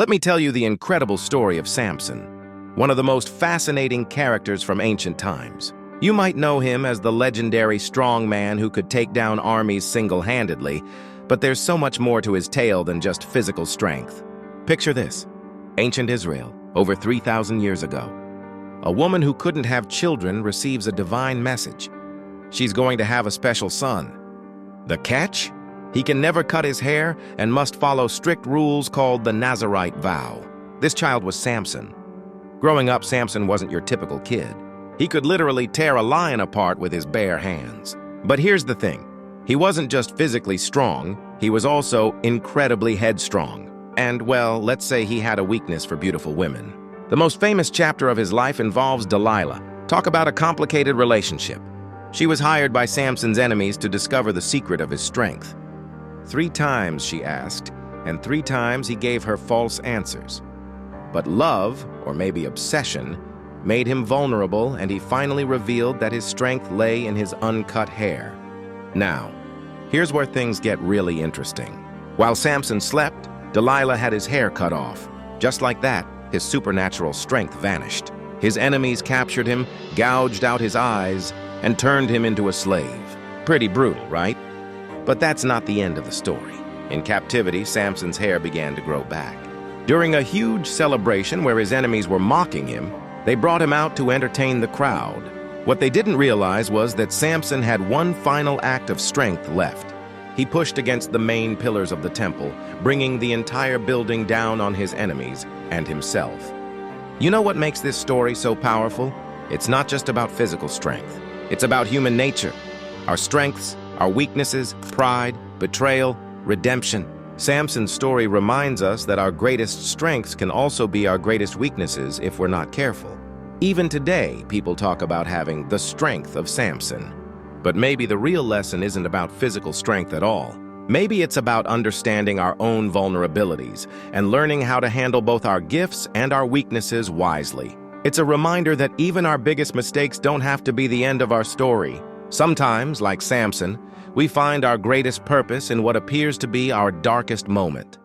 Let me tell you the incredible story of Samson, one of the most fascinating characters from ancient times. You might know him as the legendary strong man who could take down armies single-handedly, but there's so much more to his tale than just physical strength. Picture this: ancient Israel, over 3,000 years ago. A woman who couldn't have children receives a divine message. She's going to have a special son. The catch? He can never cut his hair and must follow strict rules called the Nazirite vow. This child was Samson. Growing up, Samson wasn't your typical kid. He could literally tear a lion apart with his bare hands. But here's the thing. He wasn't just physically strong, he was also incredibly headstrong. And, well, let's say he had a weakness for beautiful women. The most famous chapter of his life involves Delilah. Talk about a complicated relationship. She was hired by Samson's enemies to discover the secret of his strength. 3 times she asked, and 3 times he gave her false answers. But love, or maybe obsession, made him vulnerable, and he finally revealed that his strength lay in his uncut hair. Now, here's where things get really interesting. While Samson slept, Delilah had his hair cut off. Just like that, his supernatural strength vanished. His enemies captured him, gouged out his eyes, and turned him into a slave. Pretty brutal, right? But that's not the end of the story. In captivity, Samson's hair began to grow back. During a huge celebration where his enemies were mocking him, they brought him out to entertain the crowd. What they didn't realize was that Samson had one final act of strength left. He pushed against the main pillars of the temple, bringing the entire building down on his enemies and himself. You know what makes this story so powerful? It's not just about physical strength. It's about human nature. Our strengths, our weaknesses, pride, betrayal, redemption. Samson's story reminds us that our greatest strengths can also be our greatest weaknesses if we're not careful. Even today, people talk about having the strength of Samson. But maybe the real lesson isn't about physical strength at all. Maybe it's about understanding our own vulnerabilities and learning how to handle both our gifts and our weaknesses wisely. It's a reminder that even our biggest mistakes don't have to be the end of our story. Sometimes, like Samson, we find our greatest purpose in what appears to be our darkest moment.